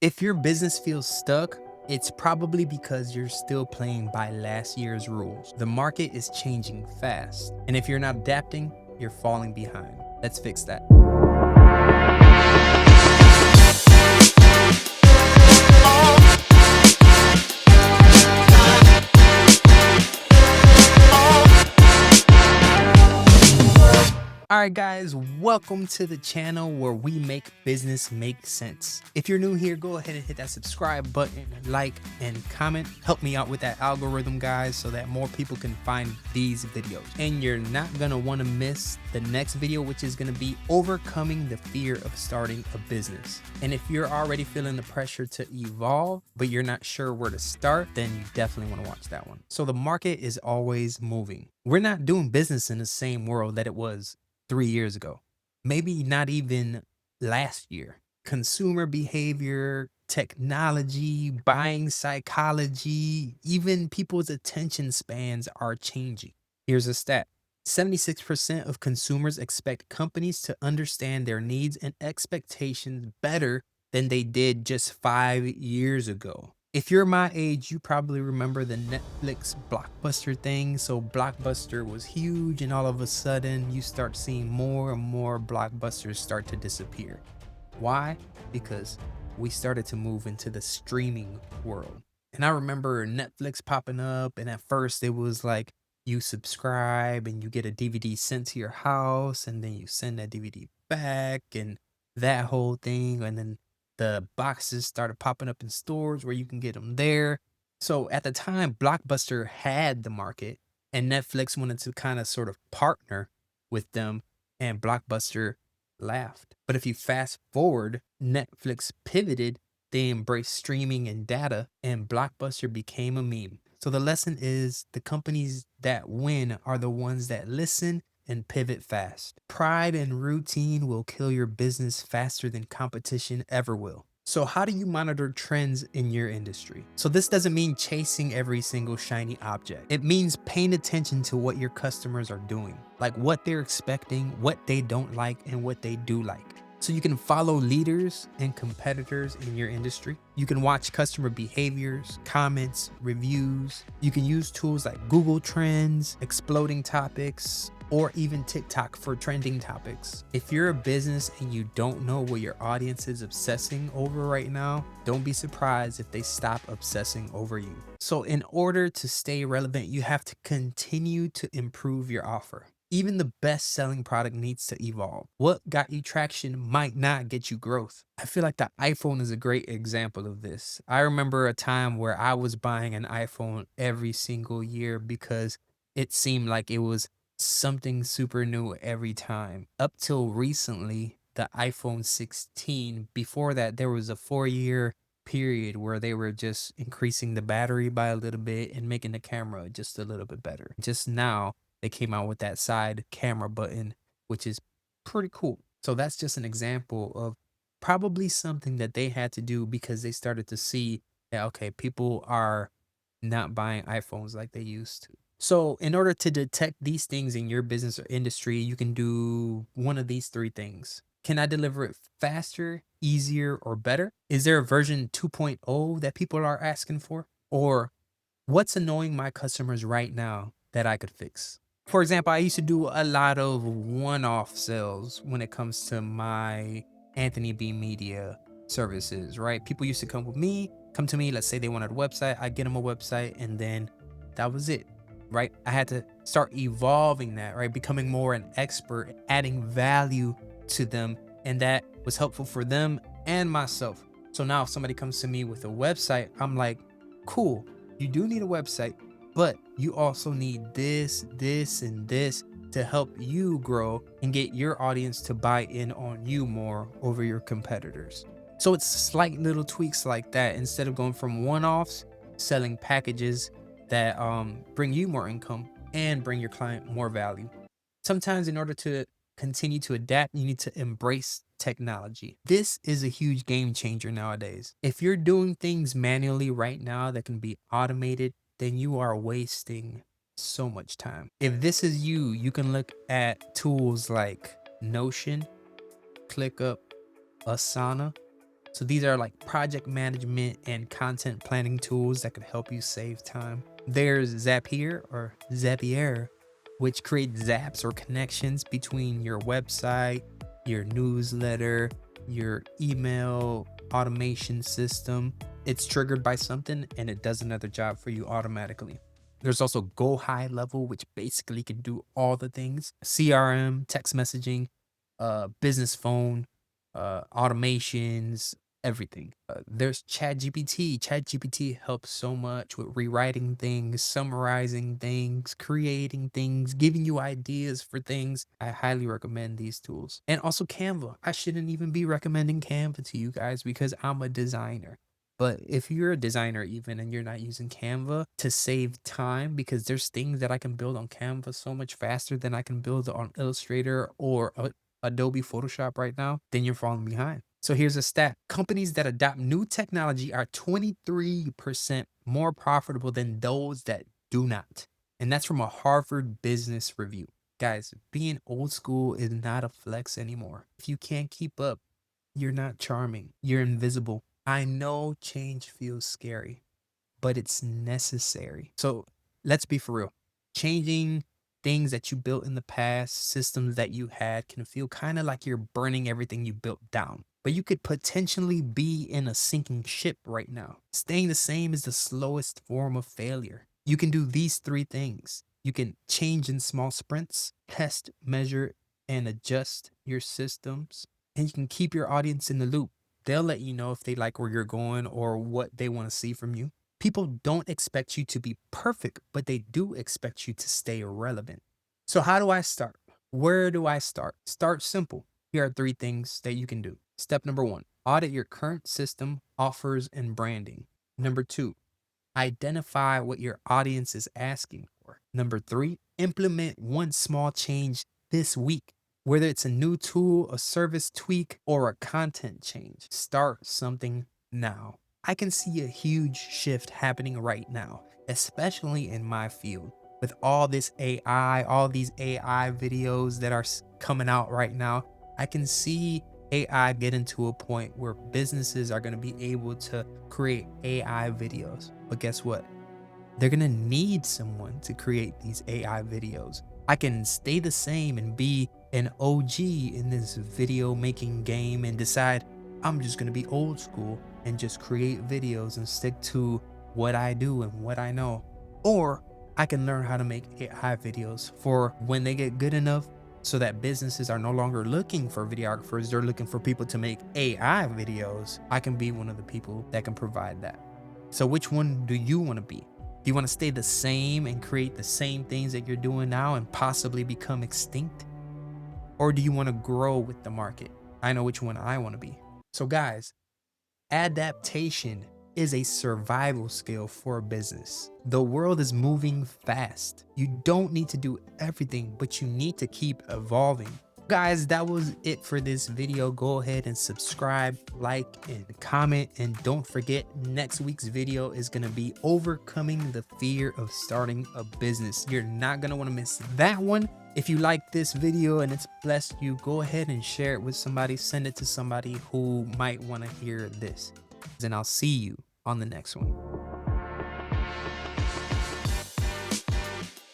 If your business feels stuck, it's probably because you're still playing by last year's rules. The market is changing fast, and if you're not adapting, you're falling behind. Let's fix that. All right, guys, welcome to the channel where we make business make sense. If you're new here, go ahead and hit that subscribe button, like, and comment. Help me out with that algorithm, guys, so that more people can find these videos. And you're not gonna wanna miss the next video, which is gonna be overcoming the fear of starting a business. And if you're already feeling the pressure to evolve, but you're not sure where to start, then you definitely wanna watch that one. So the market is always moving. We're not doing business in the same world that it was 3 years ago, maybe not even last year. Consumer behavior, technology, buying psychology, even people's attention spans are changing. Here's a stat: 76% of consumers expect companies to understand their needs and expectations better than they did just 5 years ago. If you're my age, you probably remember the Netflix Blockbuster thing. So Blockbuster was huge, and all of a sudden you start seeing more and more blockbusters start to disappear. Why? Because we started to move into the streaming world. And I remember Netflix popping up, and at first it was like you subscribe and you get a DVD sent to your house, and then you send that DVD back, and that whole thing. And then the boxes started popping up in stores where you can get them there. So at the time, Blockbuster had the market, and Netflix wanted to kind of sort of partner with them, and Blockbuster laughed. But if you fast forward, Netflix pivoted, they embraced streaming and data, and Blockbuster became a meme. So the lesson is the companies that win are the ones that listen and pivot fast. Pride and routine will kill your business faster than competition ever will. So how do you monitor trends in your industry? So this doesn't mean chasing every single shiny object. It means paying attention to what your customers are doing, like what they're expecting, what they don't like, and what they do like. So you can follow leaders and competitors in your industry. You can watch customer behaviors, comments, reviews. You can use tools like Google Trends, exploding topics, or even TikTok for trending topics. If you're a business and you don't know what your audience is obsessing over right now, don't be surprised if they stop obsessing over you. So in order to stay relevant, you have to continue to improve your offer. Even the best selling product needs to evolve. What got you traction might not get you growth. I feel like the iPhone is a great example of this. I remember a time where I was buying an iPhone every single year because it seemed like it was something super new every time. Up till recently, the iPhone 16. Before that, there was a 4 year period where they were just increasing the battery by a little bit and making the camera just a little bit better. Just now, they came out with that side camera button, which is pretty cool. So that's just an example of probably something that they had to do because they started to see that, okay, people are not buying iPhones like they used to. So, in order to detect these things in your business or industry, you can do one of these three things. Can I deliver it faster, easier, or better? Is there a version 2.0 that people are asking for? Or what's annoying my customers right now that I could fix? For example, I used to do a lot of one-off sales when it comes to my Anthony B Media services, right? People used to come to me, let's say they wanted a website, I get them a website, and then that was it, right? I had to start evolving that, right? Becoming more an expert, adding value to them, and that was helpful for them and myself. So now if somebody comes to me with a website, I'm like, cool, you do need a website, but you also need this, this, and this to help you grow and get your audience to buy in on you more over your competitors. So it's slight little tweaks like that. Instead of going from one-offs, selling packages that bring you more income and bring your client more value. Sometimes in order to continue to adapt, you need to embrace technology. This is a huge game changer nowadays. If you're doing things manually right now that can be automated, then you are wasting so much time. If this is you, you can look at tools like Notion, ClickUp, Asana. So these are like project management and content planning tools that could help you save time. There's Zapier or Zapier, which creates zaps or connections between your website, your newsletter, your email automation system. It's triggered by something and it does another job for you automatically. There's also Go High Level, which basically can do all the things: CRM, text messaging, business phone, automations, everything. There's ChatGPT. ChatGPT helps so much with rewriting things, summarizing things, creating things, giving you ideas for things. I highly recommend these tools. And also Canva. I shouldn't even be recommending Canva to you guys because I'm a designer. But if you're a designer even and you're not using Canva to save time, because there's things that I can build on Canva so much faster than I can build on Illustrator or Adobe Photoshop right now, then you're falling behind. So here's a stat. Companies that adopt new technology are 23% more profitable than those that do not. And that's from a Harvard Business Review. Guys, being old school is not a flex anymore. If you can't keep up, you're not charming. You're invisible. I know change feels scary, but it's necessary. So let's be for real. Changing things that you built in the past, systems that you had, can feel kind of like you're burning everything you built down. But you could potentially be in a sinking ship right now. Staying the same is the slowest form of failure. You can do these three things. You can change in small sprints, test, measure, and adjust your systems. And you can keep your audience in the loop. They'll let you know if they like where you're going or what they want to see from you. People don't expect you to be perfect, but they do expect you to stay relevant. So how do I start? Where do I start? Start simple. Here are three things that you can do. Step number one, audit your current system, offers, and branding. Number two, identify what your audience is asking for. Number three, implement one small change this week. Whether it's a new tool, a service tweak, or a content change, start something now. I can see a huge shift happening right now, especially in my field. With all this AI, all these AI videos that are coming out right now, I can see AI getting to a point where businesses are going to be able to create AI videos. But guess what? They're going to need someone to create these AI videos. I can stay the same and be an OG in this video making game and decide I'm just going to be old school and just create videos and stick to what I do and what I know. Or I can learn how to make AI videos for when they get good enough so that businesses are no longer looking for videographers. They're looking for people to make AI videos. I can be one of the people that can provide that. So which one do you want to be? Do you want to stay the same and create the same things that you're doing now and possibly become extinct? Or do you want to grow with the market? I know which one I want to be. So guys, adaptation is a survival skill for a business. The world is moving fast. You don't need to do everything, but you need to keep evolving. Guys, that was it for this video. Go ahead and subscribe, like, and comment. And don't forget, next week's video is going to be overcoming the fear of starting a business. You're not going to want to miss that one. If you like this video and it's blessed you, go ahead and share it with somebody. Send it to somebody who might want to hear this. And I'll see you on the next one.